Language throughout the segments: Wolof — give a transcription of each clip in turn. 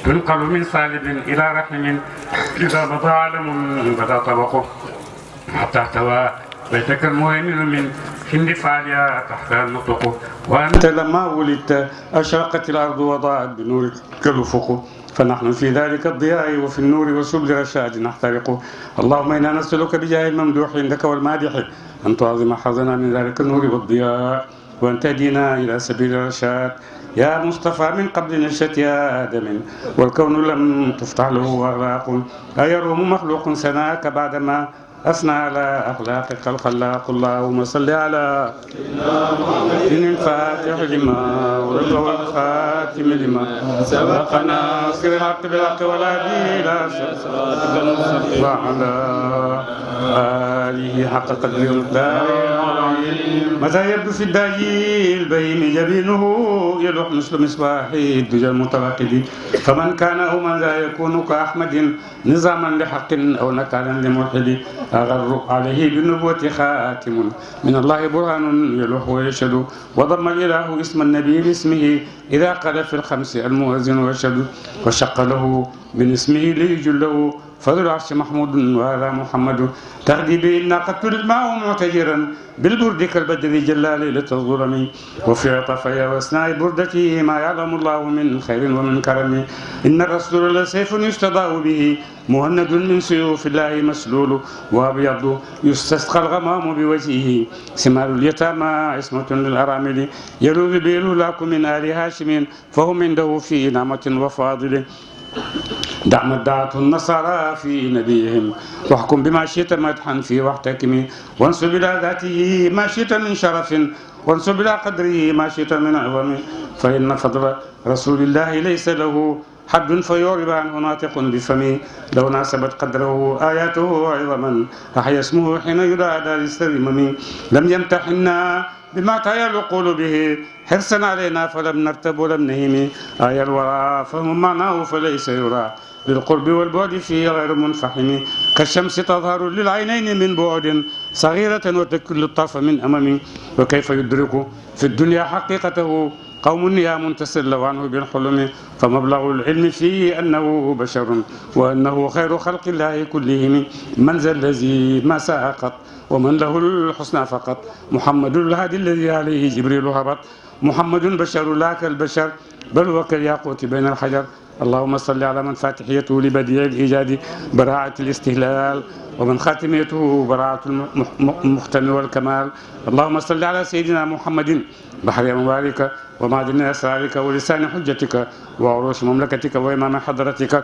تنقل من صالب إلى رحم إذا مضى علم بدا طبقه حتى احتوى بيتك المهيمن من حند فعليا تحت النطق وأنت لما ولدت أشرقت الأرض وضاءت بنورك الأفق فنحن في ذلك الضياء وفي النور وسبل رشاد نحترق اللهم إنا نسألك بجاه الممدوح عندك والمادح أن تعظم حظنا من ذلك النور والضياء وأن تهدينا إلى سبيل الرشاد يا مصطفى من قبل نشأة يا آدم والكون لم تفتح له أغلاق أيروم مخلوق سناك بعدما أثنى على أخلاقك الخلاق اللهم صل على سيدنا الفاتح لما ولد والخاتم لما سبق ناصر الحق بالحق والهادي إلى صراطك المستقيم وعلى آله حق قدره ومقداره متى يبدو في الداجي البهيم جبينه يلوح مثل مصباح الدجى المتوقد فمن كان أو من ذا يكون كأحمد نظاما لحق أو نكالا لملحد أغر عليه بالنبوة خاتم من الله برهان يلوح ويشهد وضم الإله اسم النبي لاسمه إذا قال في الخمس المؤذن ويشهد وشق له من اسمه ليجله فذو العرش محمود وهذا محمد تغدي به الناقة الماء معتجرا بالبرد كالبدر جلى ليلة الظلم وفي عطفيا وأثناء بردته ما يعلم الله من خير ومن كرم إن الرسول لسيف يستضاء به مهند من سيوف الله مسلول وأبيض يستسقى الغمام بوجهه ثمار اليتامى عصمة للأرامل يلوذ به الهلاك من آل هاشم فهم عنده في نعمة وفاضل دع ما ادعته النصارى في نبيهم واحكم بما شئت مدحا فيه واحتكم وانسب الى ذاته ما شئت من شرف وانسب الى قدره ما شئت من عظم فان فضل رسول الله ليس له حد فيعرب عنه ناطق بفمه لو ناسبت قدره آياته عظما أحيا اسمه حين يدعى دار السلمم لم يمتحنا بما تعيا العقول به حرصا علينا فلم نرتب ولم نهم آية الورى فهم معناه فليس يرى بالقرب والبعد فيه غير منفحم كالشمس تظهر للعينين من بعد صغيرة وتكل الطرف من أمم وكيف يدرك في الدنيا حقيقته قوم نيام تسلوا عنه بالحلم فمبلغ العلم فيه أنه بشر وأنه خير خلق الله كلهم من ذا الذي ما ساء قط ومن له الحسنى فقط محمد الهادي الذي عليه جبريل هبط محمد بشر لا كالبشر بل هو كالياقوت بين الحجر اللهم صل على من فاتحيته لبديع الإيجاد براعة الاستهلال ومن خاتميته براعة المختم والكمال اللهم صل على سيدنا محمد بحر أموالك ومعدن أسرارك ولسان حجتك وعروش مملكتك وإمام حضرتك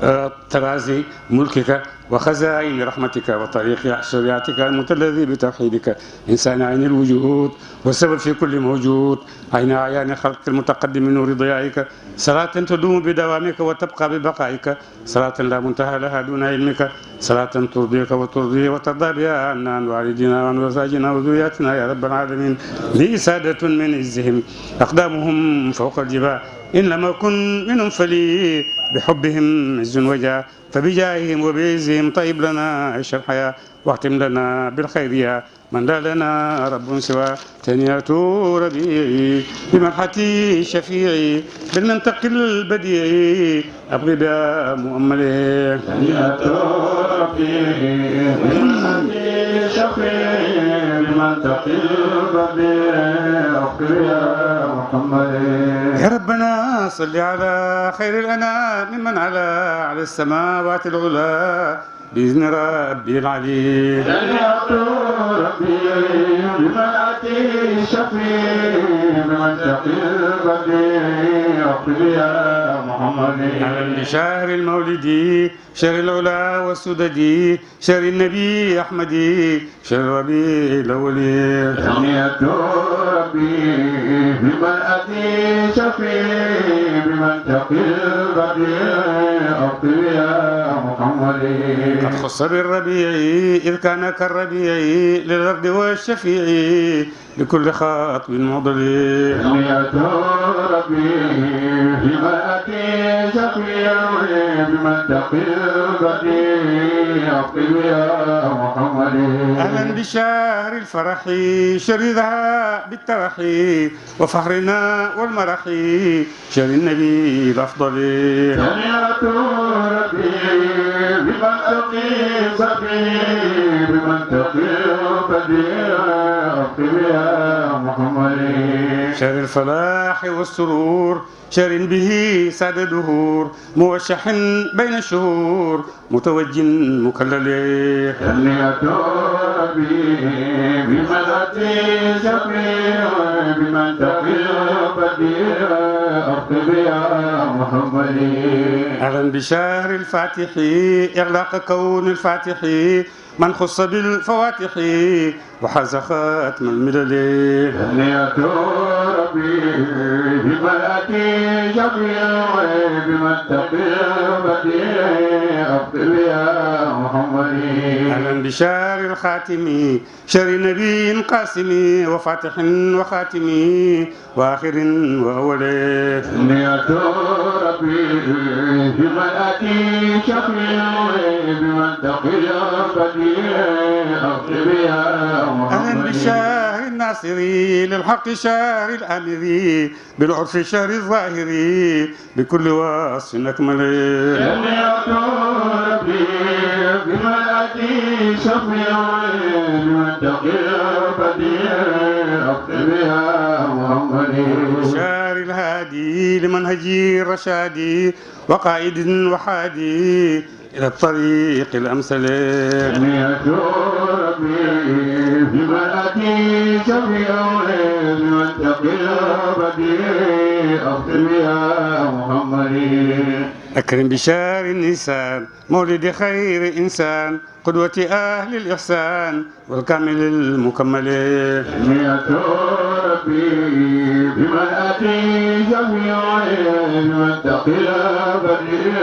وترازي ملكك وخزائن رحمتك وطريق شريعتك المتلذي بتوحيدك إنسان عين الوجود والسبب في كل موجود عين أعيان خلقك المتقدم من نور ضيائك صلاة تدوم بدوامك وتبقى ببقائك صلاة لا منتهى لها دون علمك صلاة ترضيك وترضيه وترضى بها عنا عن والدنا وعن أزواجنا وذرياتنا يا رب العالمين لي سادة من عزهم أقدامهم فوق الجبال إن لم أكن منهم فلي بحبهم عز وجاه فبجاههم وبعزهم طيب لنا عيش الحياة واختم لنا بالخير يا من لا لنا رب سوى تنيات ربيعي بمنحتي شفيعي بالمنطق البديعي أبغي بها مؤملي تنيات ربيعي بمنحتي شفيعي بالمنطق البديعي أبغي بها محمد يا ربنا صل على خير الأنام ممن على السماوات العلى بإذن ربي العلي تنيات ربيعي بمنحتي شفيعي بالمنطق البديعي أبغي بها محمد على شهر المولد شهر العلا والسدد شهر النبي أحمد شهر ربيع الأول تنيات ربي بمنأتي شفيعي بمنطق البديع أبغي يا محمد قد خص بالربيع إذ كان كالربيع للأرض والشفيع لكل خاطب معضل تنيات ربي بمنأتي شفيعي بمنطق البديع اقم يا محمد. أهلا بشهر الفرح شردها بالترح وفخرنا والمرح شهر النبي الأفضل. تهنئة ربي بمنطق البديع بمنطق البديع اقم يا محمد. شهر الفلاح والسرور شهر به سعد دهور موشح بين الشهور متوج مكلل. تهنئة ربي بمنطق البديع بمنطق البديع اقم يا محمد. أهلا بشهر الفاتح إغلاق كون الفاتح من خص بالفواتح وحاز خاتم الملل. تهنئة ربي بملأة جميع بمنطق البديع أقم يا محمد. أهلا بشهر الخاتم شهر نبي قاسم وفاتح وخاتم وآخر وأول. تهنئة ربي بملأة جميع بمنطق البديع أقم يا أهلا بالشهر الناصري للحق شهر الآمري بالعرف شهر الظاهري بكل وصف أكمل. تهنئة ربي بملأة شفيع بمنطق البديع أقم يا محمد. شهر الهادي لمنهجي الرشادي وقائد وحادي إلى الطريق الأمثل. تهنئة ربي بملأة شفيع بمنطق البديع أقم يا محمد. أكرم بشهر النيسان مولد خير إنسان قدوة أهل الإحسان والكامل المكمل. تهنئة ربي بملأة جميع بمنطق البديع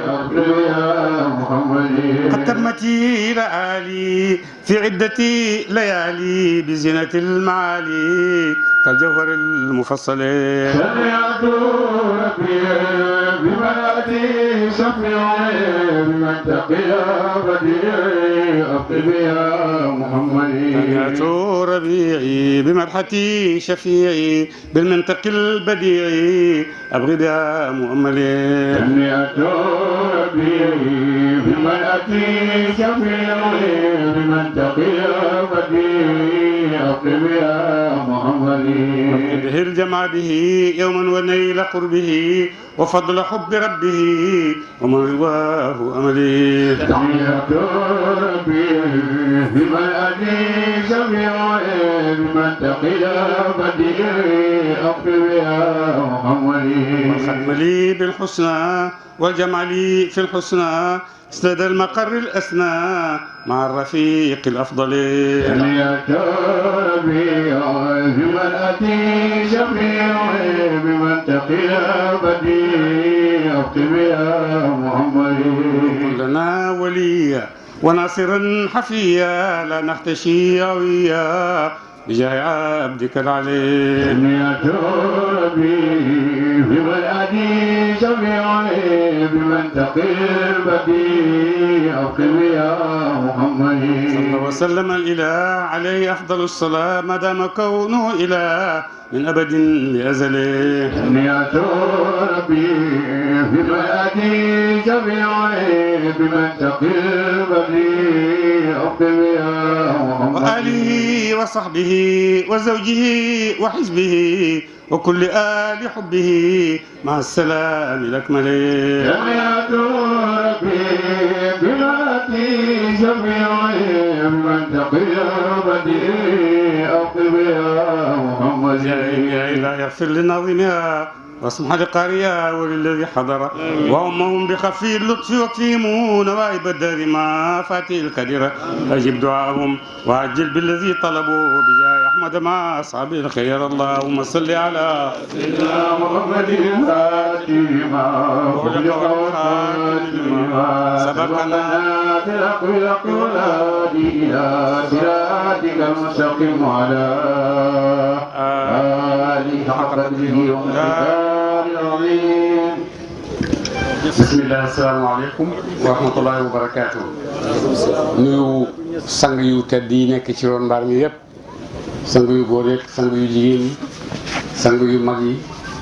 أقم يا محمد. قد تمت لآلي في عدة ليالي بزينة المعالي كالجوهر المفصل. تهنئة ربي بملأة شفيع بمنطق البديع أقم يا محمد. تهنئة ربيعي بمرحتي شفيعي بالمنطق البديع أبغي بها مؤملي. تهنئة ربي بملأة شفيع بمنطق البديع أقم يا محمد. به الجمع به يوما ونيل قربه وفضل حب ربه ومن رواه أملي. تهنئة ربي بملأة شفيع بمنطق البديع أقم يا محمد. والختم لي بالحسنى والجمع لي في الحسنى استدى المقر الأسنى مع الرفيق الأفضل. تهنئة ربي بملأة شفيع بمنطق البديع أقم يا محمد. لنا وليا وناصرا حفيا لا نختشي عويا بجاه عبدك العلي. تهنئة ربي بملأة شفيع بمنطق البديع أقم يا محمد. صلى وسلم الإله عليه أفضل الصلاة ما دام كونه إله من أبد لأزل. تهنئة ربي بملأة شفيع بمنطق البديع أقم يا محمد. وآله وصحبه وزوجه وحزبه وكل آل حبه مع السلام الأكمل. تهنئة ربي بملأة شفيع بمنطق البديع أقم يا محمد. يا إله اغفر لناظمها واسمح لقارئها وللذي حضر وأمهم بخفي اللطف وكفيهم نوائب الدار ما فاتي الكدر. أجب دعاهم وعجل بالذي طلبوا بجاه أحمد مع أصحاب الخير. اللهم صل على سيدنا محمد الفاتح أغلق والخاتم سبقنا بالأقوال والهادي إلى صراطك المستقيم وعلى آله حق قدره ومقداره العظيم. bismillah asalaamaaleykum wa rahmatullahi wa barakaatu. nuyu sang yu tedd yi nekk ci roon mbaar mi yëpp, sang yu góor yeeg sang yu jigéen yi, sang yu mag yi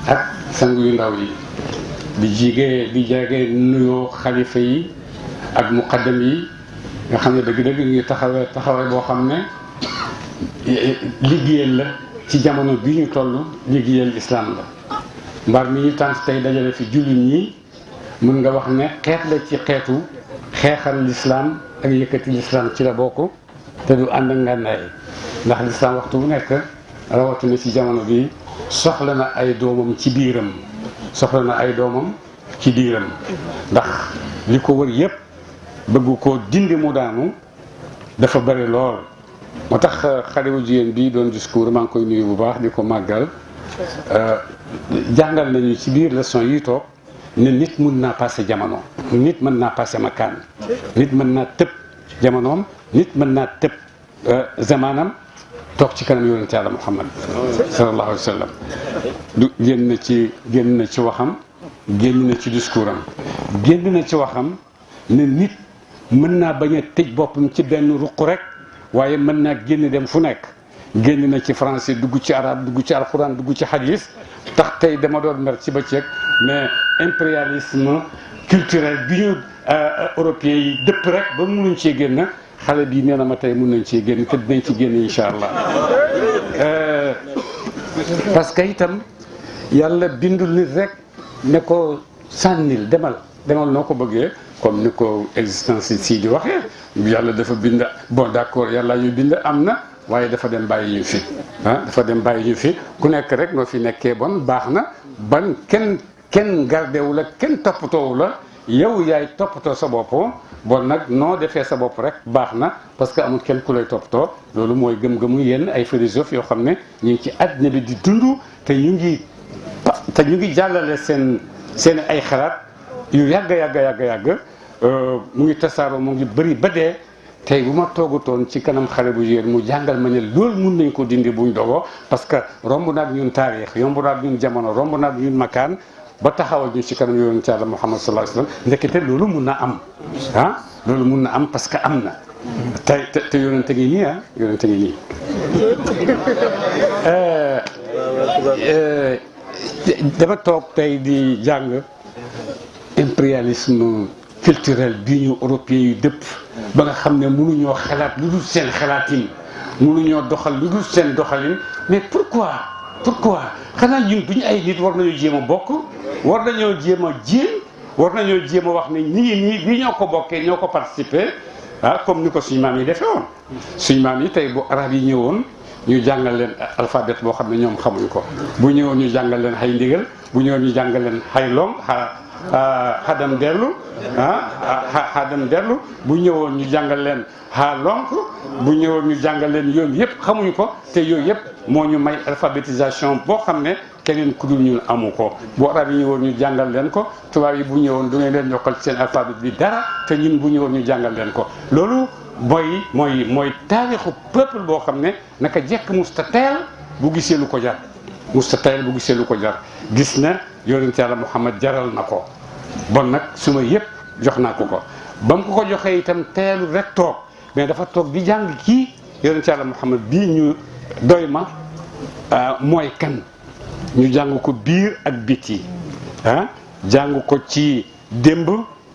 ak sang yu ndaw yi. di jege nuyoo xalifa yi ak muqaddam yi nga xam ne dëgg-dëgg ngi taxawee boo xam ne liggéeyal la ci jamono bi ñu toll, liggéeyal islam la. mbaar mi ñu tànt tey dajale fi jullit ñi mën nga wax ne xeet la ci xeetu xeexal lislaam ak yëkkati lislaam ci la bokk, te du ànd ak ngànnaay ndax lislaam waxtu bu nekk rawatina ci jamono bi soxla na ay doomam ci biiram ndax li ko wër yépp bëgg koo dindi mu daanu dafa bari lool. moo tax xale bu jigéen bi doon discours maa ngi koy nuyu bu baax di ko màggal, jàngal nañu ci biir leçon yi toog ne nit mën naa passé jamono, nit mën naa passé makaan, nit mën naa tëb jamonoom, nit mën naa tëb zamaanam toog ci kanam yonent Yàlla Muhammad sallallahu alayhi wa sallam. du génn na ci waxam, génn na ci discours am, génn na ci waxam ne nit mën naa bañ a tëj boppam ci benn ruq rek, waaye mën naa génn dem fu nekk. génn na ci français, dugg ci arabe, dugg ci alxuraan, dugg ci hadis. tax tey dama doon mer ci bëccëg mais impérialisme culturel bi ñu européens yi dëpp rek ba mënuñ cee génn. xale bii nee na ma tey mën nañ cee génn te dinañ ci génn incha allah. parce que itam yàlla bindul nit rek ne ko sànnil demal noo ko bëggee, comme ni ko existence si di waxee. yàlla dafa bind, bon d'accord yàlla ñu bind am na, waaye dafa dem bàyyi ñu fi dafa dem bàyyi ñu fi ku nekk rek noo fi nekkee bon baax na, ban kenn gardewu la, kenn toppatoowu la, yow yaay toppatoo sa bopp. bon nag noo defee sa bopp rek baax na, parce que amul kenn ku lay toppatoo. loolu mooy gëm-gëmu yenn ay philosophes yoo xam ne ñu ngi ci àddina bi di dund te ñu ngi jàllale seen ay xalaat yu yàgg mu ngi tasaaroo, mu ngi bëri ba dee. tey bu ma toogutoon ci kanam xale bu jigéen mu jàngal ma ne loolu mun nañ ko dindi buñ dogoo, parce que romb naag ñun taarix, romb naag ñun jamono, romb naag ñun makaan ba taxawal ñu ci kanam yonent Yàlla Muhammad sallallahu alayhi wa sallam. ndekete loolu mun na am loolu mun na am parce que am na te yonente ngi nii yonente ngi nii. dama toog tey di jàng impérialisme culturel bi ñu européens yu dëpp ba nga xam ne mënuñoo xalaat lu dul seen xalaatin, mënuñoo doxal lu dul seen doxalin. mais pourquoi xanaa ñun duñu ay nit war nañoo jéem a bokk, war nañoo jéem a wax ne nii bii ñoo ko bokkee, ñoo ko participer comme ni ko suñu maam yi defee woon. suñu maam yi tey bu arab yi ñëwoon ñu jàngal leen alphabet boo xam ne ñoom xamuñ ko, bu ñëwoon ñu jàngal leen xay ndigal, bu ñëwoon ñu jàngal leen xay long xadam dellu bu ñëwoon ñu jàngal leen lonk, bu ñëwoon ñu jàngal leen yooyu yëpp xamuñu ko, te yooyu yëpp moo ñu may alphabétisation boo xam ne keneen ku dul ñun amu ko. bu arab yi ñëwoon ñu jàngal leen ko, tubaab yi bu ñëwoon du ngeen leen yokkal seen alphabet bi dara, te ñun bu ñëwoon ñu jàngal leen ko. loolu mooy taarixu peuple boo xam ne naka jekk mustateel bu gisee lu ko jar, gis na yonent Yàlla Muhammad jaral na ko. bon nag suma yëpp jox naa ko ba mu ko joxee itam teelu rek toog, mais dafa toog di jàng kii yonent Yàlla Muhammad bii ñu doy ma mooy kan. ñu jàng ko biir ak biti jàng ko ci démb,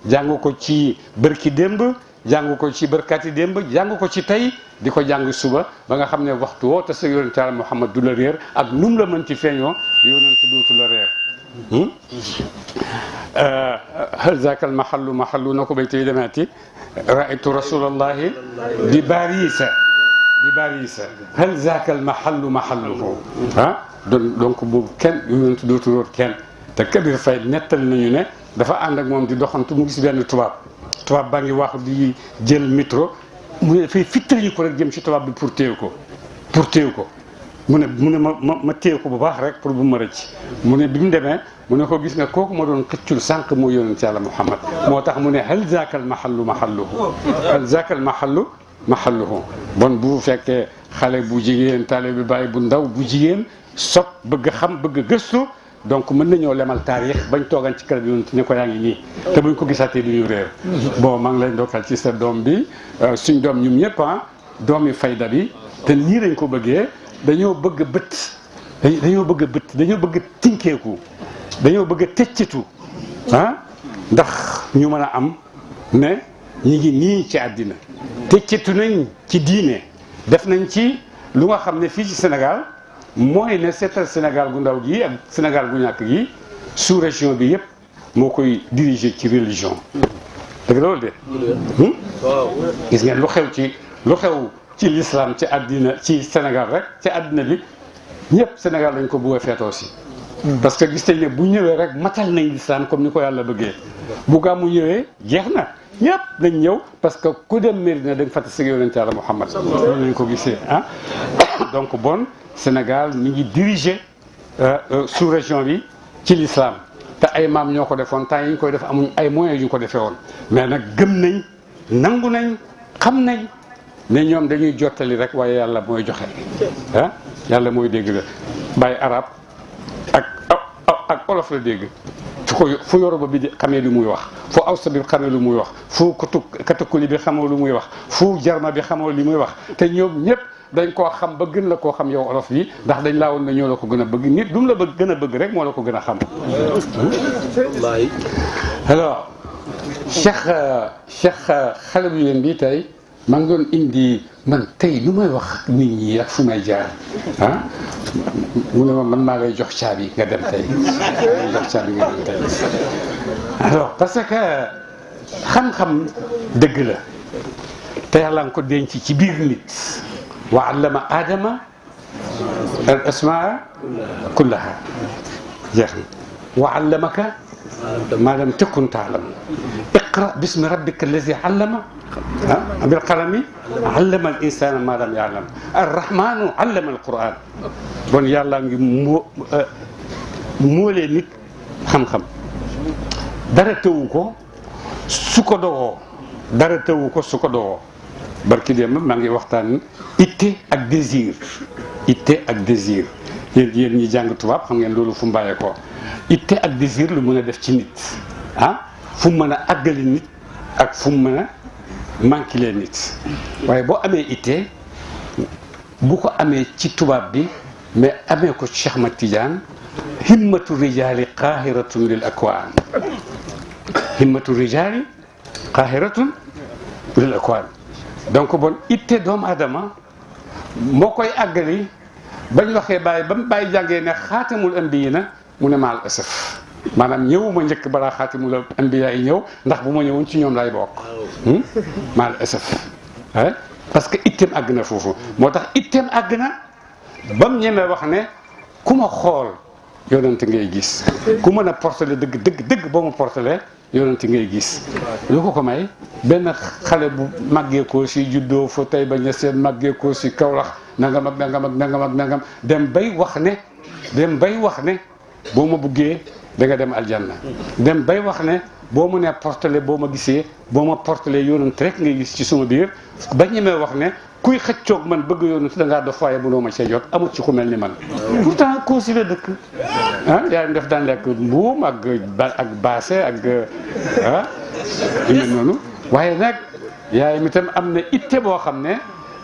jàng ko ci bërki démb, jàng ko ci bërkati démb, jàng ko ci tey, di ko jàng suba ba nga xam ne waxtu woo te sa yonent Yàlla Muhammad du la réer, ak num la mën ci feeñoo yonent dootu la réer. hal zaaka al mahallu na ko bay tey demaati raaytu rasulallahi di barisa hal zaaka al mahalluhu donc boobu kenn yonent dootu róor kenn. te Kabir Faye nettali nañu ne dafa ànd ak moom di doxantu mu gis benn tubaab baa ngi wax di jël métro, mu ne dafay fittali ko rek jëm ci tubaab bi pour téew ko mu ne ma téew ko bu baax rek pour bu ma rëcc. mu ne bi mu demee mu ne ko gis nga kooku ma doon xëccul sànq moo yonent Yàlla Muhammad, moo tax mu ne hal zaakal mahallu mahalluhu. bon bu fekkee xale bu jigéen taalibe bi bàyyi bu ndaw bu jigéen bëgg xam bëgg gëstu donc mën nañoo lemal taarix bañ toogan ci kër yonent ne ko yaa ngi nii te buñ ko gisaatee du ñu réer bon maa ngi lay ndokkal ci sa doom bi suñ doom ñum ñëpp doomi fayda bi te nii lañ ko bëggee dañoo bëgg dañoo bëgg tinkeeku dañoo bëgg a tëccatu ndax ñu mën a am ne ñi ngi nii ci àddina tëccatu nañ ci diine def nañ ci lu nga xam ne fii ci Sénégal mooy ne seetal Sénégal gu ndaw gi ak Sénégal gu ñàkk gi sous région bi yëpp moo koy diriger ci religion dëgg loolu de gis ngeen lu xew ci l'islam ci àddina ci Sénégal rek ci àddina bi ñëpp Sénégal lañ ko bëgg a feetoo si parce que gis nañ ne bu ñëwee rek matal nañ l'islam comme ni ko yàlla bëggee bu gàmmu ñëwee jeex na ñëpp dañ ñëw parce que ku dem Médina dañ fàtte si yonent Yàlla Muhammad loolu lañ ko gisee donc bon Sénégal mi ngi diriger sous région bi ci l'islam te ay maam ñoo ko defoon temps yi ñu koy def amuñ ay moyens yu ñu ko defee woon mais nag gëm nañ nangu nañ xam nañ ne ñoom dañuy jottali rek waaye yàlla mooy joxe yàlla mooy dégg la bàyyi arab ak olof la dégg fu Yoruba bi di xamee lu muy wax fu Awsa bi xamee lu muy wax fu katakuli bi xamoo lu muy wax fu Jarma bi xamoo li muy wax te ñoom ñëpp dañ koo xam ba gën la koo xam yow olof bi ndax dañ laa woon na ñoo la ko gën a bëgg nit du mu la bëgg gën a bëgg rek moo la ko gën a xam. alors Cheikh xale bu yéen bi tey maa ngi doon indi man tey lu may wax nit ñi ak fu may jaar mu ne ma man maa lay jox caabi nga dem tey alors parce que xam-xam dëgg la te yàlla nga ko denc ci biir nit wa allama aadama al asmaa kullaha jeex na wa allamaka ma lam takun taalam iqra bismi rabbika allazi allama bil qalami allama al insana ma lam ya'lam arrahmanu allama al quran bon yàlla ngi moolee nit xam-xam dara tëwu ko su ko dogoo barki démb maa ngi waxtaan itte ak désir yéen ñi jàng tubaab xam ngeen loolu fu mu bàyyee ko itte ak désir lu mën a def ci nit fu mu mën a àggali nit ak fu mu mën a manqué nit waaye boo amee itte bu ko amee ci tubaab bi mais amee ko Cheikh Ahmad Tidiane himmatu rijaali qaahiratun lil akwaan donc bon itte doomu adama moo koy àggali bañ waxee bàyyi ba mu bàyyi jàngee ne xaatamul anbiyiina mu ne maal asaf maanaam ñëwuma njëkk balaa xaatamul anbiyaa yi ñëw ndax bu ma ñëwoon ci ñoom lay bokk maal asaf parce que itteem àgg na foofu moo tax itteem àgg na ba mu ñemee wax ne ku ma xool yonent ngay gis ku mën a portale dëgg boo ma portale yonent ngay gis lu ko may benn xale bu màggee ko si juddoo fa tey ba ña seen màggee ko si Kawlax nangam dem bay wax ne boo ma buggee da nga dem aljanna dem bay wax ne boo mu nee portale boo ma gisee boo ma portale yonent rek ngay gis ci suma biir ba ñemee wax ne kuy xëccoog man bëgg yonent da ngaa dof waaye mënoo ma cee jot amul ci ku mel ni man pourtant koo si la dëkk yaayam def daan lekk mbuum ak baase ak yu noonu waaye nag yaayam itam am na itte boo xam ne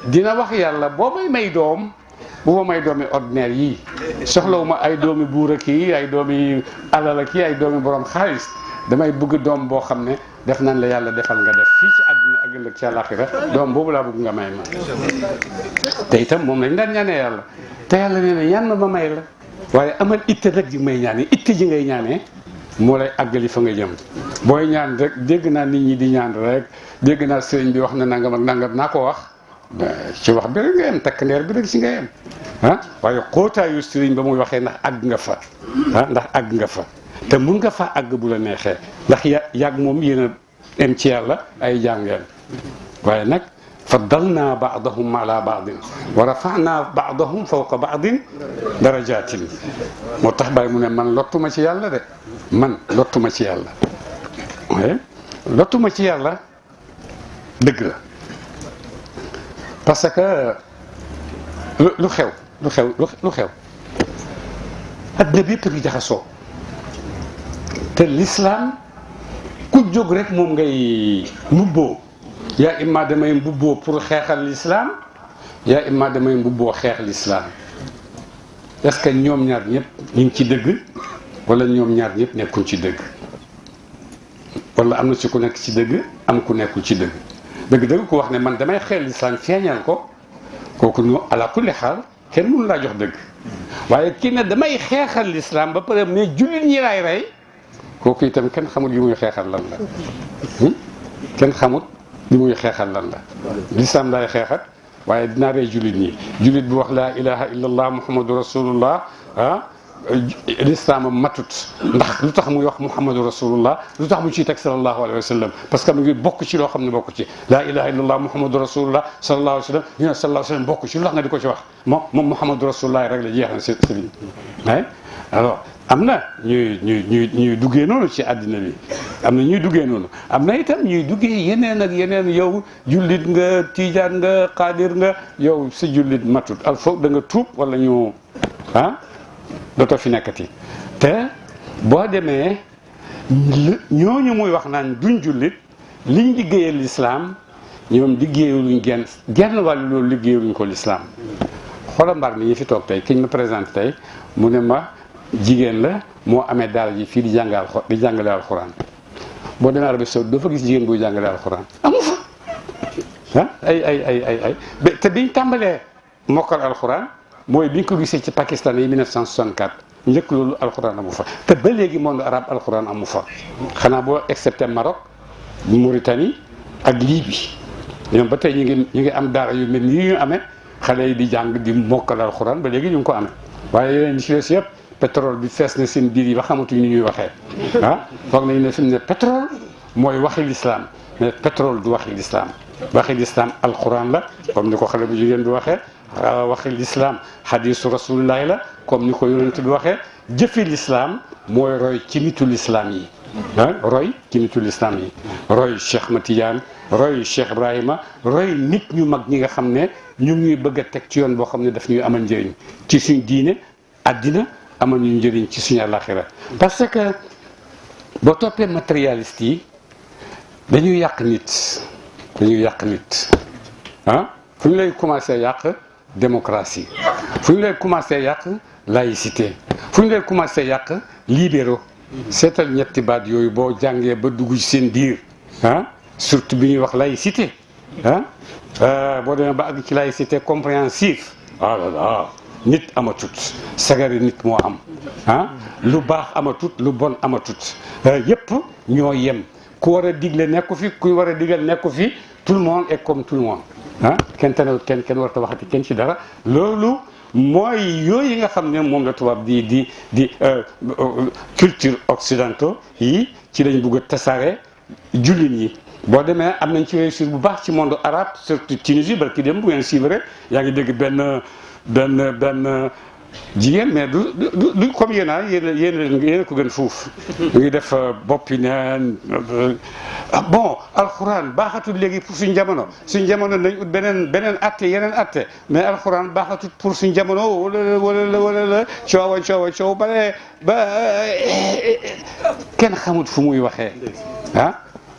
dina wax yàlla boo may doom bu ma may doomi ordinaire yii soxlawuma ay doomi buur ak kii ay doomi alal ak kii ay doomi borom xaalis damay bëgg doom boo xam ne def nañ la yàlla defal nga def fii ci àdduna ak ëllëg ci àllaaxira doom boobu laa bëgg nga may ma te itam moom lañ daan ñaanee yàlla te yàlla nee na ñaan ma may la waaye amal itte nag ji may ñaanee itte ji ngay ñaanee moo lay àggali fa nga jëm booy ñaan rek dégg naa nit ñi di ñaan rek dégg naa sëriñ bi wax na nangam ak nangam naa ko wax ci wax bi rek nga yem takk ndeer bi rek ci nga yem waaye xóotaayu sëriñ ba muy waxee ndax àgg nga fa te mun nga fa àgg bu la neexee ndax yàgg moom yéen a em ci yàlla ay jàngeen waaye nag faddalna baadahum ala baadin wa rafana baadahum fawqa baadin darajatin moo tax bàyyi mu ne man lottuma ci yàlla de lottuma ci yàlla dëgg la parce que lu xew adduna bi yëpp a ngi jaxasoo te l'islam ku jóg rek moom ngay mbubboo yaa imma damay mbubboo pour xeexal l'islam yaa imma damay mbubboo xeex l'islam est-ce que ñoom ñaar ñëpp ñu ngi ci dëgg wala ñoom ñaar ñëpp nekkuñ ci dëgg wala am na ci ku nekk ci dëgg am ku nekkul ci dëgg dëgg-dëgg ku wax ne man damay xeex l'islam feeñal ko kooku ñu ala kulli xaal kenn mënu laa jox dëgg waaye kii ne damay xeexal l'islam ba pare mais jullit ñi laay rey kooku itam kenn xamul li muy xeexal lan la kenn xamul li muy xeexal lan la l'islam laay xeexat waaye dinaa rey jullit ñi jullit bu wax laa ilaha illallah muhammadu rasulullah l'islam matut ndax lu tax muy wax muhammadu rasulullah lu tax mu ciy teg sallallahu alayhi wa sallam parce que mu ngi bokk ci loo xam ne bokk ci laa ilaha illallah muhammadu rasulullah sallallahu alayhi wa sallam ñu ne sallallahu alayhi wa sallam bokk ci lu tax nga di ko ci wax moom muhammadu rasulullah rek la jeex na sëriñ ay alors am na ñuy duggee noonu ci àddina bi am na ñuy duggee noonu am na itam ñuy duggee yeneen ak yeneen yow jullit nga tiijaan nga xaadir nga yow si jullit matut al foog da nga tuub wala ñu dootoo fi nekkati te boo demee ñooñu muy wax naan duñ jullit liñ liggéeyal l'islam ñoom liggéeyuluñ genn wàllu loolu liggéeyuluñ ko l'islam xoola mbar mi ñi fi toog tey kiñ ma présenté tey mu ne ma jigéen la moo amee daara ji fii di jàngale alxuraan boo demee Arabie Saoudite doo fa gis jigéen buy jàngale alxuraan amu fa ay te biñ tàmbalee mokkal alxuraan mooy bi ñu ko gisee ci Pakistan yi 1964 njëkk loolu alxuraan amu fa te ba léegi monde arabe alxuraan amu fa xanaa boo excepté Maroc Mauritanie ak Libye ñoom ba tey ñu ngi am daara yu mel nii ñu amee xale yi di jàng di mokkal alxuraan ba léegi ñu ngi ko amee waaye yeneen ñi ci des yëpp pétrole bi fees na seen biir yi ba xamatuñ ni ñuy waxee foog nañu ne fi mu ne pétrole mooy waxi l'islam mais pétrole du waxi l'islam waxi l'islam alxuraan la comme ni ko xale bu jigéen bi waxee waxi l'islam hadisu rasulillahi la comme ni ko yonent bi waxee jëfi l'islam mooy roy ci nitu l'islam yi roy ci nitu l'islam yi roy Cheikh Ahmad Tidiane roy Cheikh Ibrahima roy nit ñu mag ñi nga xam ne ñu ngi bëgg a teg ci yoon boo xam ne daf ñuy amal njëriñ ci suñ diine àddina amal ñu njëriñ ci suñu àllaxira parce que boo toppee matérialiste yi dañuy yàq nit fu ñu lay commencé yàq démocratie fu ñu lay commencé yàq laïcité fu ñu lay commencé yàq libéraux seetal ñetti baat yooyu boo jàngee ba dugg ci seen biir surtout bi ñuy wax laïcité boo demee ba àgg ci laïcité compréhensif là nit amatut sagari nit moo am lu baax amatut lu bon amatut yépp ñoo yem ku war a digle nekku fi ku war a digal nekku fi tout le monde est comme tout le monde kenn tanewut kenn warta waxati kenn ci dara loolu mooy yooyu yi nga xam ne moom la tubaab di culture occidentaux yi ci lañ bugg a tasaare jullit ñi boo demee am nañ ci réussir bu baax ci monde arabe surtout Tunisie barki dem bu ngeen suivre yaa ngi dégg benn jigéen mais du comme yéen ko gën fuuf mu ngi def boppi neen bon alxuraan baaxatul léegi pour suñ jamono nañ ut beneen atte yeneen atte mais alxuraan baaxatul pour suñ jamono wala coow ba kenn xamut fu muy waxee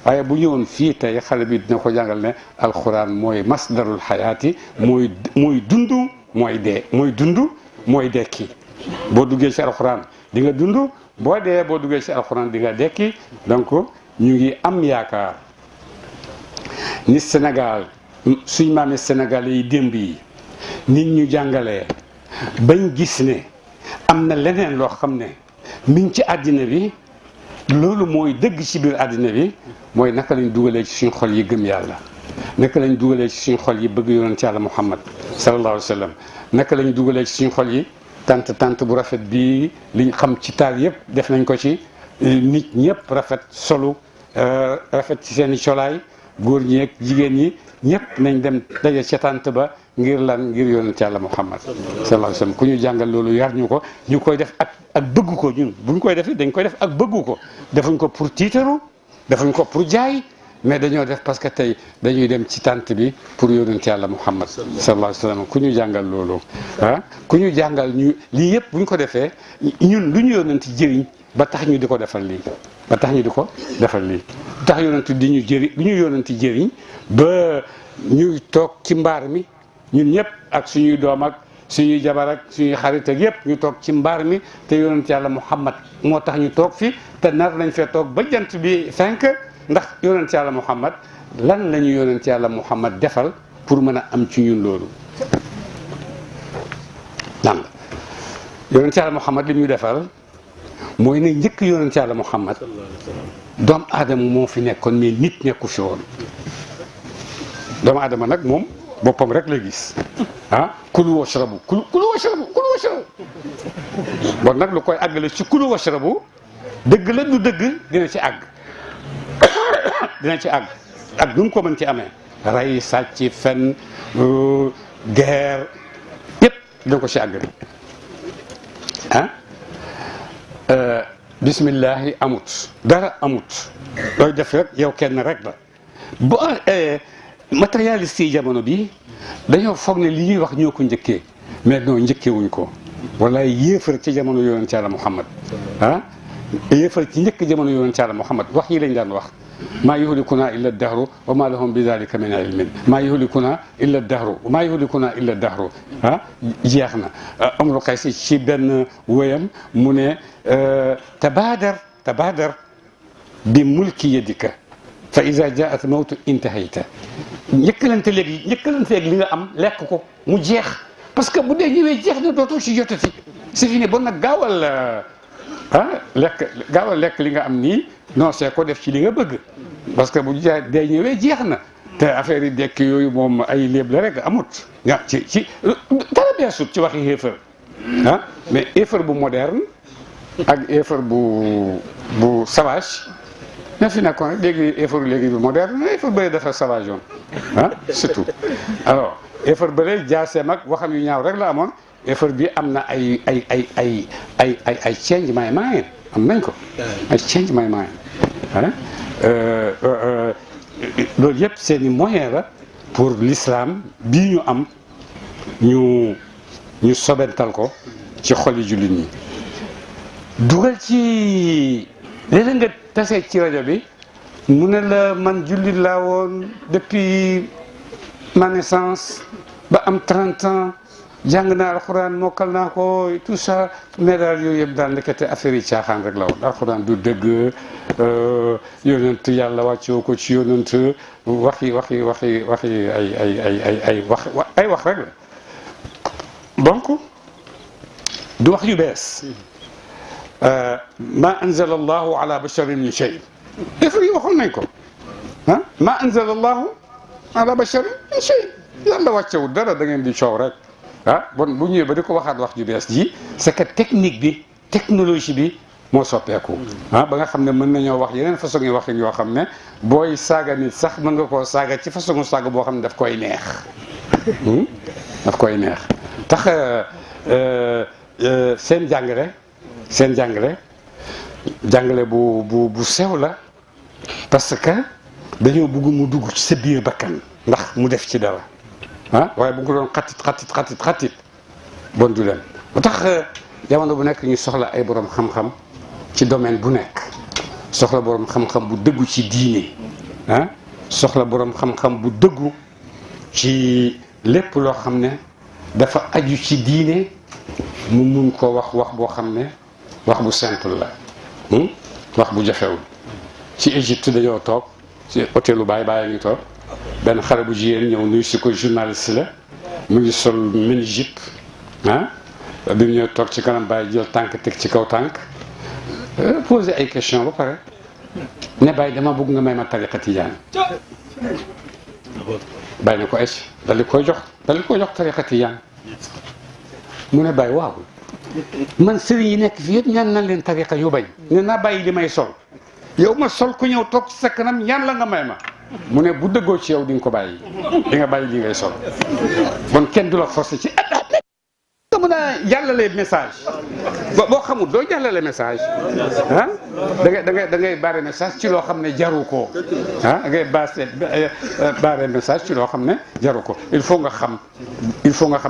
waaye bu ñëwoon fii tey xale bi dina ko jàngal ne alxuraan mooy masdarul xayaati mooy dund mooy dee mooy dekki boo duggee ci alxuraan di nga dund boo duggee ci alxuraan di nga dekki donc ñu ngi am yaakaar ni Sénégal suñ maami Sénégal yi démb yi nit ñu jàngalee bañ gis ne am na leneen loo xam ne mi ngi ci àddina bi loolu mooy dëgg ci biir àddina bi mooy naka lañ dugalee ci suñ xol yi gëm yàlla naka lañ dugalee ci suñ xol yi bëgg yonent yàlla Muhammad sallallahu alayhi wa sallam naka lañ dugalee ci suñ xol yi tant bu rafet bii liñ xam ci taal yëpp def nañ ko ci nit ñëpp rafet solu rafet ci seen i colaay góor ñi ak jigéen ñi ñëpp nañ dem daje ca tant ba ngir ngir yonent yàlla Muhammad sallallahu alayhi wa sallam ku ñu jàngal loolu yar ñu ko ñu koy def ak bëgg ko ñun buñ koy def dañ koy def ak bëggu ko defuñ ko pour tiitaru defuñ ko pour jaay mais dañoo def parce que tey dañuy dem ci tànt bi pour yonent yàlla Muhammad sallallahu alayhi wa sallam ku ñu jàngal loolu ku ñu jàngal ñu lii yëpp bu ñu ko defee ñun lu ñu yonent jëriñ ba tax ñu di ko defal lii ba tax ñu di ko defal lii tax yonent di ñu jëriñ lu ñu yonent jëriñ ba ñuy toog ci mbaar mi ñun ñëpp ak suñuy doom ak suñuy jabar ak suñuy xarit ak yëpp ñu toog ci mbaar mi te yonent yàlla Muhammad moo tax ñu toog fi te nar nañ fee toog ba jant bi fenk ndax yonent yàlla Muhammad lan la ñu yonent yàlla Muhammad defal pour mën a am ci ñun loolu lan la yonent yàlla Muhammad li ñu defal mooy ne njëkk yonent yàlla Muhammad doomu aadama moo fi nekkoon mais nit nekku fi woon doomu aadama nag moom boppam rek la gis kulu washrabu kulu washrabu bon nag lu koy àggale ci kulu washrabu dëgg la du dëgg dina ci àgg ak nu mu ko mën ci amee rey sàcc fen guerre yëpp dina ko ci àggale bismillahi amut dara amut looy def rek yow kenn rek la bo matérialiste yi jamono bi dañoo foog ne li ñuy wax ñoo ko njëkkee mais non njëkkeewuñ ko wala yéefar ci jamono yonent Yàlla Muhammad yéefar ci njëkk jamono yonent Yàlla Muhammad wax yi lañ daan wax maa yuhlikuna illa dahru wa ma lahum bi dalika min ilmin maa yuhlikuna illa dahru wa maa yuhlikuna illa dahru jeex na Amru Qaysi ci benn wéyam mu ne tabaadar bi mulki yadika fa iza jaat mawtu intahayta njëkkalante li nga am lekk ko mu jeex parce que bu dee ñëwee jeex na dootoo ci jotati c'est fini bon nag gaawal lekk li nga am nii non c'est ko def ci li nga bëgg parce que bu dee ñëwee jeex na te affaire yi dekk yooyu moom ay léeb la rek amut ci dara beesut ci waxi xéefar mais xéefar bu moderne ak xéefar bu sauvage ña fi nekkoon rek léegi effort léegi bi moderne effort bële dafa sauvage woon surtout alors effort bële jaaseem ak waxam yu ñaaw rek la amoon effort bi am na ay change my mind am nañ ko ay change my mind loolu yëpp seeni moyen la pour l'islam bii ñu am ñu sobental ko ci xoli jullit ñi dugal ci léeg-léeg nga tasee ci rajo bi mu ne la man jullit laa woon depuis ma naissance ba am 30 ans jàng naa alxuraan mokkal naa ko tout ça mais daal yooyu yëpp daal nekkate affaire yi caaxaan rek la woon alxuraan du dëgg yonent yàlla wàccoo ko ci yonent waxi wax rek la donc du wax yu bees ma anzala allahu ala basharin min shay effort yi waxoon nañ ko ma anzala allahu ala basharin min shay yàlla wàccewul dara da ngeen di coow rek bon bu ñëwee ba di ko waxaat wax ju bees ji c'est que technique bi technologie bi moo soppeeku ba nga xam ne mën nañoo wax yeneen façon yi waxin yoo xam ne booy saaga nit sax mën nga koo saaga ci façon saaga boo xam ne daf koy neex tax seen jàngale bu sew la parce que dañoo bëgg mu dugg ci sa biir bakkan ndax mu def ci dara waaye bu ko doon xatit bon du dem ba tax jamono bu nekk ñu soxla ay borom xam-xam ci domaine bu nekk soxla borom xam-xam bu dëggu ci diine soxla borom xam-xam bu dëggu ci lépp loo xam ne dafa aju ci diine mu mun ko wax boo xam ne wax bu simple la wax bu jafewul ci Égypte dañoo toog ci hôtelu Baye ngi toog benn xale bu jigéen ñëw nuyu si ko journaliste la mu ngi sol mini jupe bi mu ñëw toog ci kanam Baye jël tànk teg ci kaw tànk poser ay question ba pare ne Baye dama bëgg nga may ma tariqa tijaan Baye ne ko ec dal di koy jox tariqa tijaan mu ne Baye waaw man sëriñ yi nekk fii yëpp ñaan nañ leen tariqa yu bañ ne naa bàyyi li may sol yow ma sol ku ñëw toog ci sa kanam ñaan la nga may ma mu ne bu dëggoo ci yow di nga ko bàyyi di nga bàyyi li ngay sol bon kenn du la forcé ci nga mën jàllale message boo xamul doo jàllale message ah da ngay bare message ci loo xam ne jaru ko ah da ngay bare message ci loo xam ne jaru ko il faut nga xam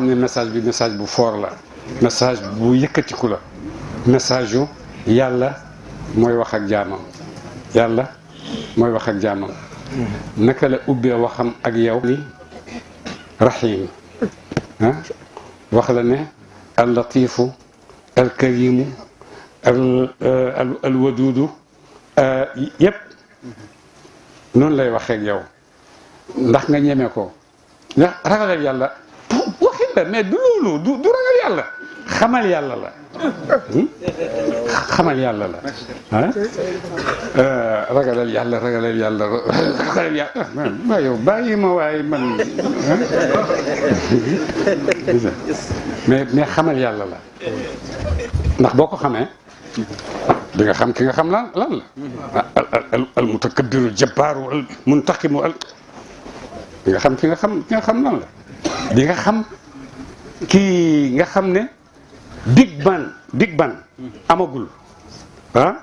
ne message bi message bu fort la message bu yëkkatiku la message yu yàlla mooy wax ak jaamam yàlla mooy wax ak jaamam naka la ubbee waxam ak yow ni rahim ah wax la ne al latifu al karimu al wadudu yëpp noonu lay waxee ak yow ndax nga ñeme ko ndax ragalal yàlla waxin la mais du loolu du ragal yàlla xamal yàlla la xamal yàlla la ah ragalal yàlla waaye yow bàyyi ma waaye man mais xamal yàlla la ndax boo ko xamee di nga xam ki nga xam lan la al mutakabbiru jabbaaru al muntaqimu di nga xam ki nga xam lan la di nga xam kii nga xam ne big ban amagul ah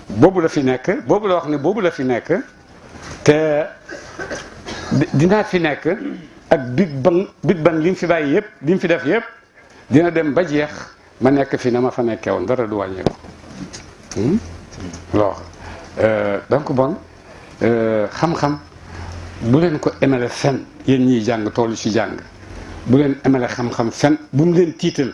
boobu la fi nekk boobu la wax ne boobu la fi nekk te dinaa fi nekk ak big ban li mu fi bàyyi yëpp li mu fi def yëpp dina dem ba jeex ma nekk fi na ma fa nekkee woon dara du wàññeeku alors donc bon xam-xam bu leen ko emale fen yéen ñiy jàng toolu ci jàng bu leen emale xam-xam fen bu mu leen tiital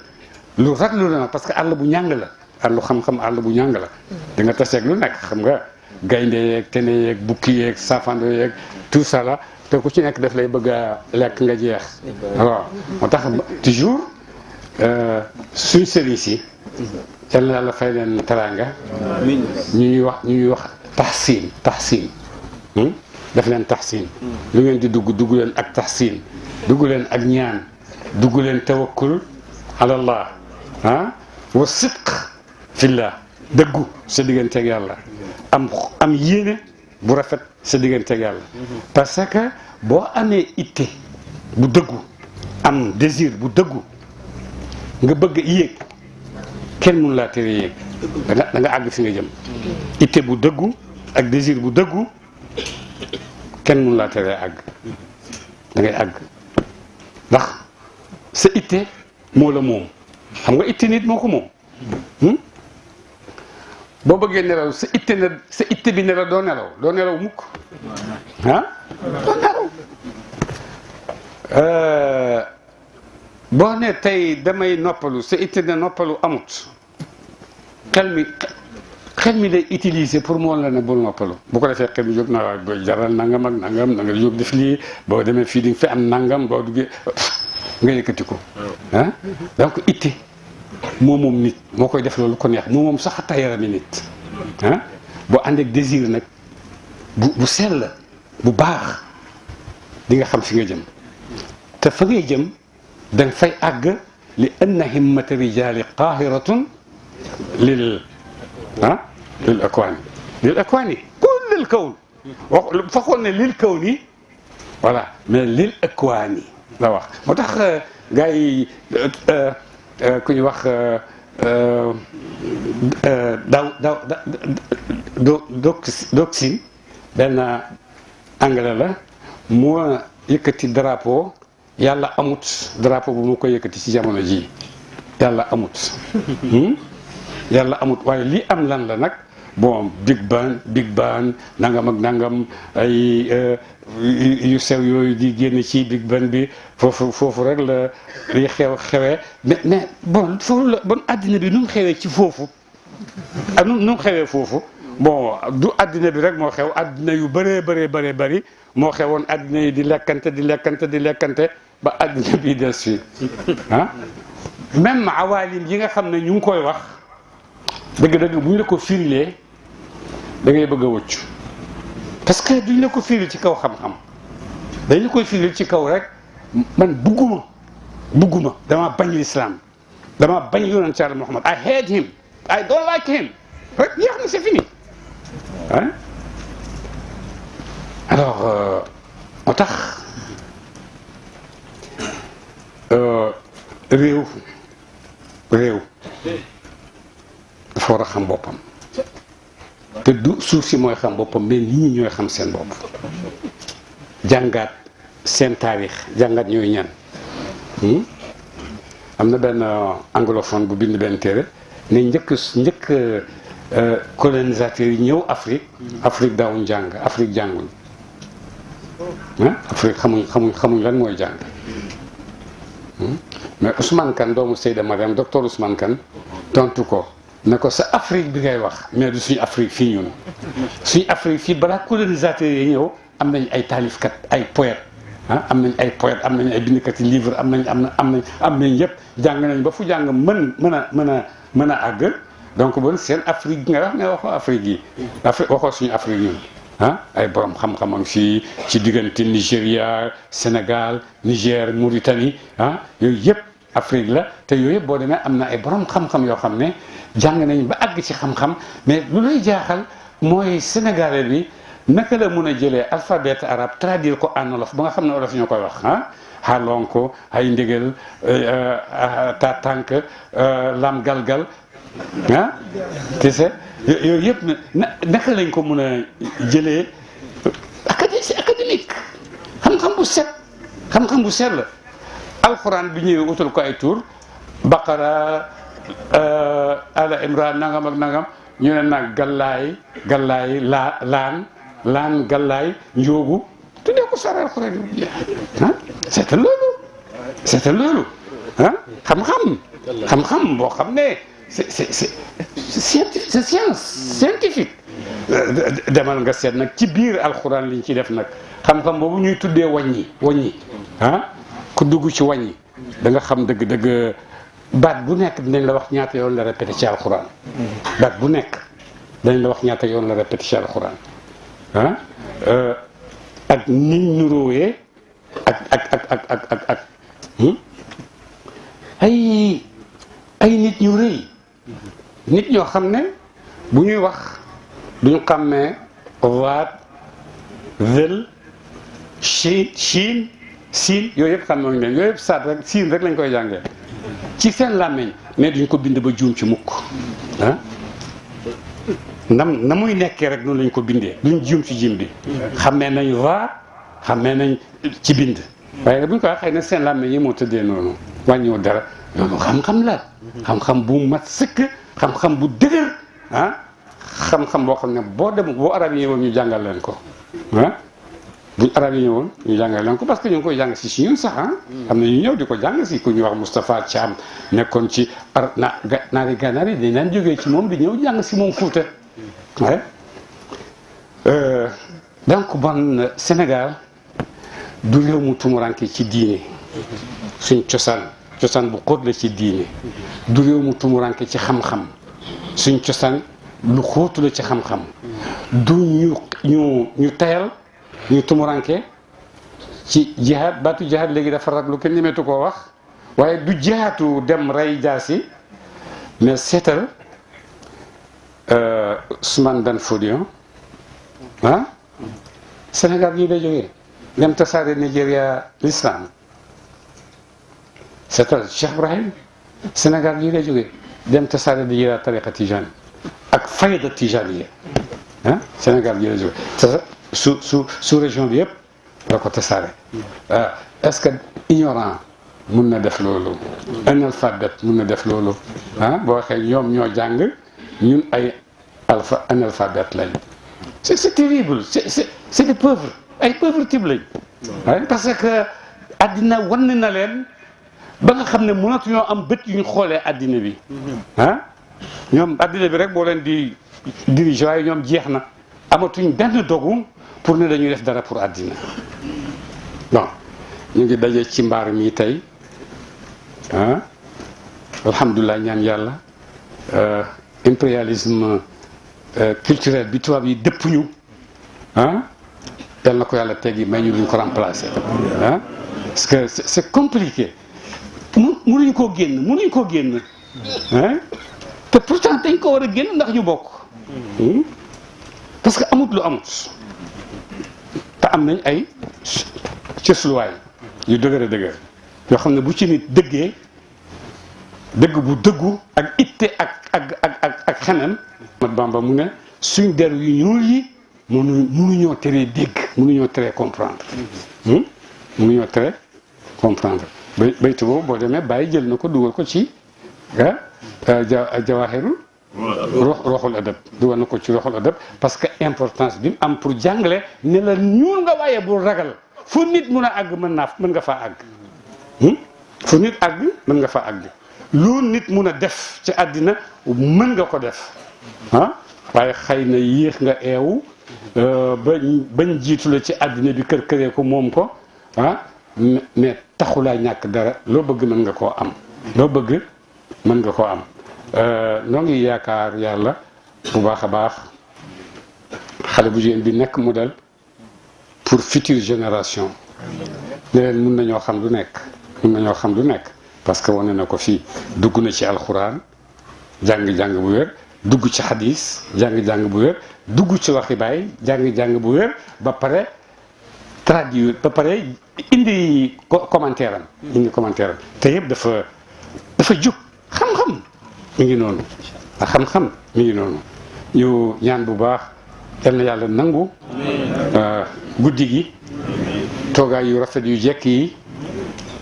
lu raglu la nag parce que àll bu ñàng la àllu xam-xam àll bu ñàng la di nga taseeg lu nekk xam nga gaynde yeeg tene yeeg bukki yeeg safando yeeg tout ça là te ku ci nekk daf lay bëgg a lekk nga jeex alors moo tax toujours suñ sëriñ si yal na yàlla fay leen teraanga ñuy wax tahsin def leen tahsin lu ngeen di dugg leen ak tahsin dugg leen ak ñaan dugg leen tawakkul ala allah ah wa sidq fillah dëggu sa digganteeg yàlla am yéene bu rafet sa digganteeg yàlla parce que boo amee itte bu dëggu am désir bu dëggu nga bëgg a yéeg kenn mënu laa tere yéeg da nga àgg fi nga jëm itte bu dëggu ak désir bu dëggu kenn mënu laa tere àgg da ngay àgg ndax sa itte moo la moom xam nga itte nit moo ko moom boo bëggee nelaw sa itte bi ne la doo nelaw mukk ah doo nelaw boo ne tey damay noppalu sa itte ne noppalu amut xel mi lay utiliser pour moo la ne bul noppalu bu ko defee xel mi jóg na booy jaral nangam ak nangam na nga jóg def lii boo demee fii di nga fi am nangam boo duggee nga yëkkati ko ah donc itte moom nit moo koy def loolu ko neex moom sax xataa yarami nit ah boo ànd ak désir nag bu sell bu baax di nga xam fi nga jëm te fa ngay jëm danga fay àgg li anna himmata rijali qahiratun lil akwaani kullil kawn wax faxoon ne lil kawni voilà mais lil akwaani la wax moo tax gars yi ku ñu wax Doxine benn anglais la moo yëkkati drapeau yàlla amut drapeau bu mu ko yëkkati ci jamono ji yàlla amut yàlla amut waaye lii am lan la nag bon big bang nangam ak nangam ay yu sew yooyu di génn ci big bang bi foofu rek la liy xewee mais bon foofu la bon àddina bi nu mu xewee ci foofu ak nu mu xewee foofu bon du àddina bi rek moo xew àddina yu bëree bëri moo xewoon àddina yi di lekkante ba àddina bi des fii ah même awaalim yi nga xam ne ñu ngi koy wax dëgg bu ñu la ko firilee da ngay bëgg a wëccu parce que duñ la ko firil ci kaw xam-xam dañ la koy firil ci kaw rek man bugguma dama bañ l'islam dama bañ yonent Yàlla Muhammad I hate him I don't like him rek yeex na c'est fini ah alors moo tax réew réew dafa war a xam boppam te du suuf si mooy xam boppam mais nit ñi ñooy xam seen bopp jàngaat seen taarix jàngaat ñooy ñan am na benn anglophone bu bind benn téere ne njëkk colonisateurs yi ñëw Afrique daawuñ jàng Afrique jànguñ Afrique xamuñ lan mooy jàng mais Ousmane Kane doomu Seyda Mariam docteur Ousmane Kane tontu ko ne ko sa Afrique bi ngay wax mais du suñu Afrique fii ñun suñu Afrique fii balaa colonisateurs yi ñëw am nañ ay taalifkat ay poète am nañ ay poète am nañ ay bindkat yi livre am nañ yëpp jàng nañ ba fu jàng mën a àgg donc bon seen Afrique nga wax ne waxoo Afrique yi waxoo suñu Afrique ñun ay borom xam-xamam fii ci diggante Nigéria Sénégal Niger Mauritanie yooyu yëpp Afrique la te yooyu yëpp boo demee am na ay borom xam-xam yoo xam ne jàng nañ ba àgg ci xam-xam mais lu lay jaaxal mooy sénégalais bi naka la mun a jëlee alphabet arabe traduire ko en wolof ba nga xam ne wolof ñoo koy wax xaalonko ay ndégal tatank lam galgal tu sais yooyu yëpp naka lañ ko mun a jëlee académique xam-xam bu set la alxuraan bi ñëwee utal ko ay tur baqara ala imran nangam ak nangam ñu ne nag gallaay laan gallaay njóogu tuddee ko sar alxuraan yi c'est loolu xam-xam boo xam ne c'est scientifique demal nga seet nag ci biir alxuraan liñ ci def nag xam-xam boobu ñuy tuddee wàññi ku dugg ci wàññi da nga xam dëgg baat bu nekk dinañ la wax ñaata yoon la répété ci alxuraan baat bu nekk dinañ la wax ñaata yoon la répété ci alxuraan ak niñ nuróowee ak ay nit ñu rëy nit ñoo xam ne bu ñuy wax duñu xàmmee vaat vel siin yooyu yëpp xam nañ leen yooyu yëpp saat rek siin rek lañ koy jàngee ci seen làmmiñ mais duñ ko bind ba juum ci mukk na muy nekkee rek noonu lañ ko bindee duñ juum ci jim bi xammee nañ vaat xammee nañ ci bind waaye bu ñu ko wax xëy na seen làmmiñ yi moo tëddee noonu wàññiwul dara loolu xam-xam la xam-xam bu mat sëkk xam-xam bu dëgër xam-xam boo xam ne boo arab yi ñëwoon ñu jàngal leen ko buñ arab yi ñëwoon ñu jàngal leen ko parce que ñu ngi koy jàng si ñun sax am na ñu ñëw di ko jàng si ku ñuy wax Moustapha Thiam nekkoon ci naari gànnaar yi dañ daan jógee ci moom di ñëw jàng si moom Fuuta donc bon Sénégal du réew mu tumuranke ci diine suñ cosaan bu xóot la ci diine du réew mu tumuranke ci xam-xam suñ cosaan lu xóotu la ci xam-xam du ñu tayal ñu tumuranke ci jihaad baatu jihaad léegi dafa raglu kenn ñemeetu koo wax waaye du jihaatu dem rey jaasi mais seetal Ousmane Dan Fodio Sénégal yi lay jógee dem tasaare Nigeria l'islam seetal Cheikh Ibrahim Sénégal yi lay jógee dem tasaare Nigeria tariqa tijani ak fayda tijaniya Sénégal yi lay jógee su région bi yëpp la ko tasaare est-ce que ignorant mun na def loolu analphabète mun na def loolu boo waxee ñoom ñoo jàng ñun ay analphabète lañ c'est terrible c'est des pauvres ay pauvres type lañ parce que addina wan na leen ba nga xam ne mënatuñoo am bët yu ñu xoolee addina bi ñoom addina bi rek boo leen di diriger waaye ñoom jeex na amatuñ benn dogu pour ne dañuy def dara pour addina bon ñu ngi daje ci mbaar mi tey alhamdulilah ñaan yàlla impérialisme culturel bi tubaab yi dëpp ñu yal na ko yàlla teggi may ñu luñ ko remplacer parce que c'est compliqué mënuñ koo génn te pourtant dañ ko war a génn ndax ñu bokk parce que amut lu amut te am nañ ay cësluwaay yu dëgër a dëgër yoo xam ne bu ci nit dëggee dëgg bu dëggu ak itte ak xeneen Ahmad Bamba mu ne suñ der yu ñuul yi mënuñoo teree dégg mënuñoo teree comprendre mënuñoo teree comprendre baytu boobu boo demee bàyyi jël na ko dugal ko ci jawaahiru roxul adab dugal na ko ci roxul adab parce que importance bi mu am pour jàngale ne la ñuul nga waaye bul ragal fu nit mun a àgg mën nga faa àgg fu nit àgg mën nga faa àgg lu nit mun a def ci àddina mën nga ko def waaye xëy na yéex nga eewu bañ jiitu la ci àddina bi kër këree ko moom ko mais taxulaa ñàkk dara loo bëgg mën nga koo am loo bëgg mën nga koo am noo ngi yaakaar yàlla bu baax a baax xale bu jigéen bi nekk modèle pour future génération ne leen mun nañoo xam lu nekk mun nañoo xam lu nekk parce que wane na ko fii dugg na ci alxuraan jàng-jàng bu wér dugg ci xadis jàng-jàng bu wér dugg ci waxi baay jàng-jàng bu wér ba pare traduire ba pare indi commentaire am te yëpp dafa jub xam-xam mi ngi noonu xam-xam mi ngi noonu ñu ñaan bu baax yal na yàlla nangu guddi gi toogaay yu rafet yu jekk yi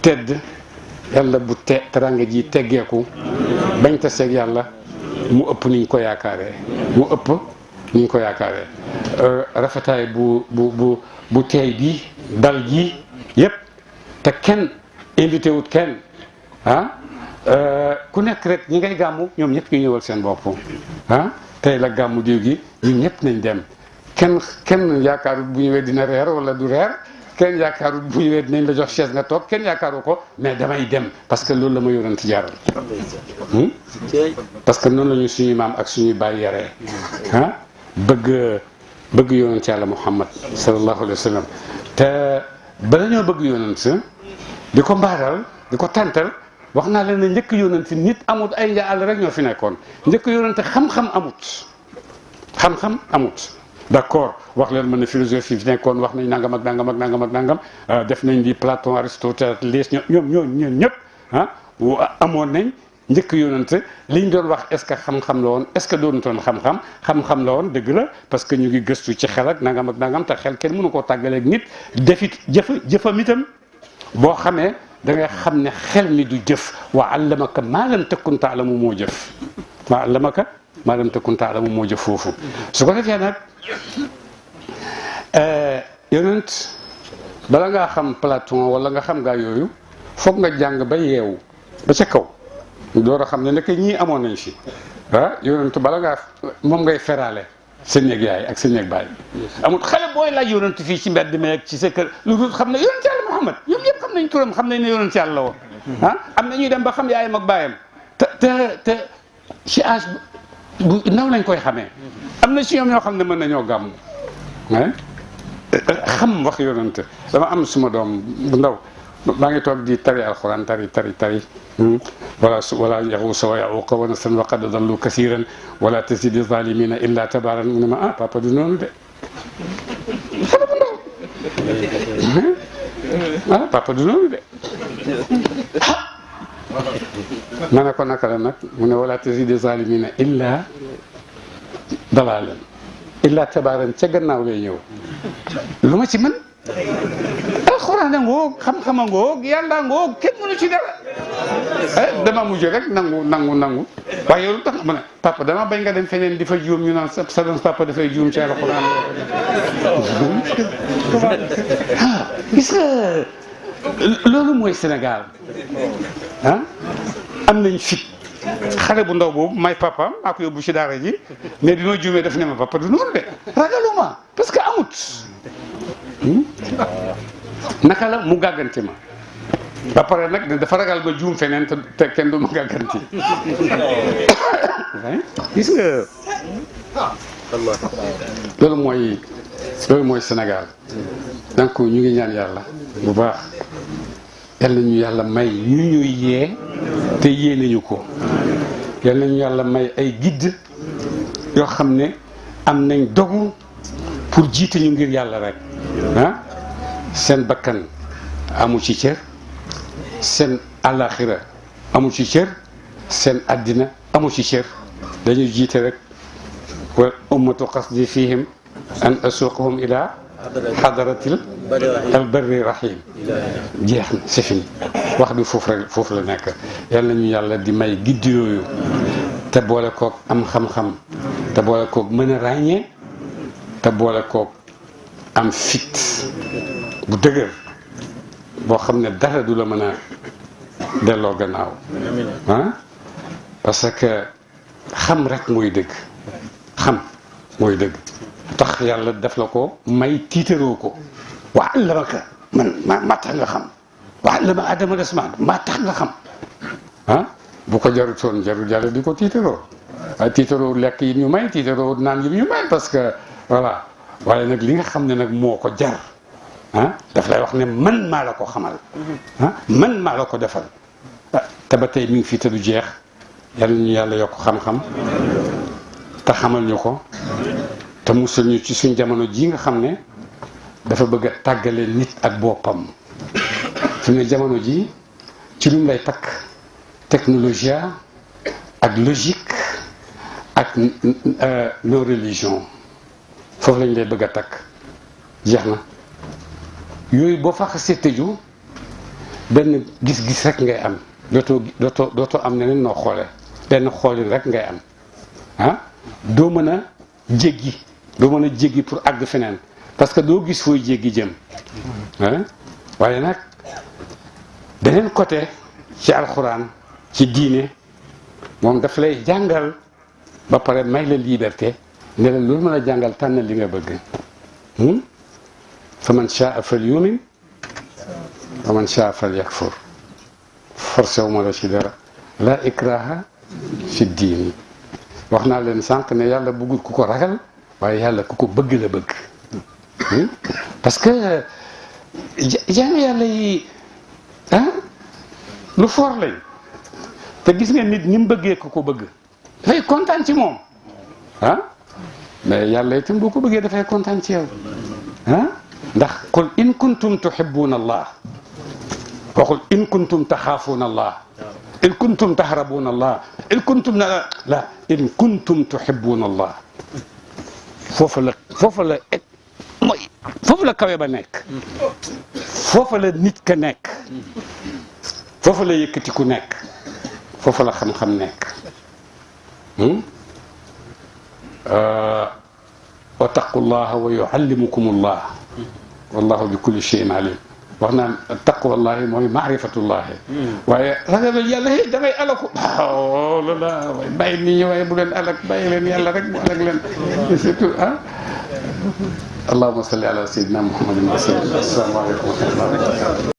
tedd yàlla bu teranga ji teggeeku bañ taseeg yàlla mu ëpp niñ ko yaakaaree mu ëpp niñ ko yaakaaree rafetaay bu teey bi dal ji yépp te kenn invité wut kenn ku nekk rek ñi ngay gàmmu ñoom ñëpp ñu ñëwal seen bopp tey la gàmmu diw gi ñun ñëpp nañ dem kenn yaakaarut bu ñëwee dina reer wala du reer kenn yaakaarut bu ñëwee dinañ la jox chaise nga toog kenn yaakaaru ko mais damay dem parce que loolu la ma yonent jaaral parce que noonu la ñu suñuy maam ak suñuy baay yaree bëgg yonent yàlla Muhammad sallallahu alayhi wa sallam te bala ñoo bëgg yonent di ko mbaaral di ko tàntal wax naa leen ne njëkk yonent nit amut ay nja àll rek ñoo fi nekkoon njëkk yonent xam-xam amut d'accord wax leen mën na philosophie fi nekkoon wax nañ nangam ak nangam ak nangam ak nangam def nañ di Platon Aristote ñoom ñëpp amoon nañ njëkk yonent liñ doon wax est-ce que xam-xam la woon est-ce que doonutoon xam-xam la woon dëgg la parce que ñu ngi gëstu ci xel ak nangam ak nangam te xel kenn mënu koo tàggaleeg nit defit jëfam itam boo xamee da ngay xam ne xel mi du jëf wa allamaka maa lam takun taalamu moo jëf wa allamaka maa lam takun taalamu moo jëf foofu su ko defee nag yonent bala ngaa xam Platon wala nga xam gaa yooyu foog nga jàng ba yeewu ba ca kaw door a xam ne nekk ñii amoon nañ fi yonent bala ngaa moom ngay feraale sa néeg yaay ak sa néeg baay amul xale booy laaj yonent fii ci mbedd mi ak ci sa kër lu dul xam ne yonent yàlla Muhammad ñoom ñëpp xam nañ turam xam nañ ne yonent yàlla la woon am na ñuy dem ba xam yaayam ak baayam te ci âge bu ndaw lañ koy xamee am na ci ñoom ñoo xam ne mën nañoo gàmm xam wax yonent dama am suma doom bu ndaw maa ngi toog di tari alxuraan tari wala yaxuusa wa yaquuqa wa nasran wa qad dallu kasiran wala tazidi zalimina illa tabaran mu ne ma papa du noonu de xale bu ndaw papa du noonu de ma ne ko naka la nag mu ne wala tazidi zalimina illa dalalan illa tabaran ca gannaaw lay ñëw lu ma ci mën alxuraan a ngoog xam-xam a ngoog yàlla ngoog kenn mënu ci dara dama mujj rek nangu waaye yow lu tax ma ne papa dama bañ nga dem feneen di fa juum ñu naan sa doon papa dafay juum ci alxuraan gis nga loolu mooy Sénégal am nañ fit xale bu ndaw boobu may papaam maa ko yóbbu ci daara ji mais bi ma juumee daf ne ma papa du noonu de ragaluma parce que amut naka la mu gàggante ma ba pare nag dafa ragal ba juum feneen te kenn du ma gàgganti gis nga loolu mooy Sénégal donc ñu ngi ñaan yàlla bu baax yàlla ñu yàlla may ñu ñuy yee te yee nañu ko yàlla ñu yàlla may ay guide yoo xam ne am nañ dogu pour jiite ñu ngir yàlla rek seen bakkan amu ci cër seen àllaaxira amu ci cër seen àddina amu ci cër dañuy jiite rek wa ummatu qasdi fihim an asuqahum ila xadaratil albarri rahim jeex na c'est fini wax bi foofu la nekk yàlla nañu yàlla di may giddi yooyu te boole koog am xam-xam te boole koog mën a ràññee te boole koog am fit bu dëgër boo xam ne dara du la mën a delloo gannaaw ah parce que xam rek mooy dëgg xam mooy dëgg tax yàlla def la ko may tiitaroo ko wa allamaka man maa tax nga xam wa allama adama al-asmaa maa tax nga xam ah bu ko jarutoon jarul yàlla di ko tiitaroo waaye tiitaroo lekk yi ñu may tiitaroo naan yi ñu may parce que voilà waaye nag li nga xam ne nag moo ko jar ah daf lay wax ne man maa la ko xamal ah man maa la ko defal te ba tey mi ngi fi te du jeex yàlla ñu yàlla yokk xam-xam te xamal ñu ko te musal ñu ci suñ jamono ji nga xam ne dafa bëgg a tàggale nit ak boppam fi ne jamono ji ci lu mu lay takk technologie ak logique ak nos religions foofu lañ lay bëgg a takk jeex na yooyu boo fa xasee tëju benn gis-gis rek ngay am dootoo am neneen noo xoolee benn xoolin rek ngay am ah doo mën a jéggi pour àgg feneen parce que doo gis fooy jéggi jëm waaye nag beneen côté ci alxuraan ci diine moom daf lay jàngal ba pare may la liberté ne la loolu mën a jàngal tànn li nga bëgg fa man shaa fal yumin wa man shaa fal yakfur forcé wu ma la ci dara la ikraha fi diini wax naa leen sànq ne yàlla bëggul ku ko ragal waaye yàlla ku ko bëgg la bëgg parce que jaami yàlla yi lu foor lañ te gis nga nit ñi mu bëggee ku ko bëgg dafay kontaan ci moom mais yàlla itam boo ko bëggee dafay kontaan ci yow ndax qul in kuntum tuhibbuna allah waxul in kuntum taxaafuuna allah in kuntum tahrabuuna allah in kuntum la in kuntum tuhibbuna allah foofu la kawe ba nekk foofa la nit ka nekk foofa la yëkkati ku nekk foofa la xam-xam nekk wa taqullaha wa yuallimukumullah wallahu bi kulli shay'in alim wax naan taqwallahi mooy maarifatullahi waaye ragal yàlla da ngay alaku lola waay bàyyi nit ñi waaye bu leen alak bàyyi leen yàlla rek mu alak leen surtout allahumma salli ala sayyidina muhammadin wa sallam. Assalaamu aleykum wa rahmatullahi wa barakatuh.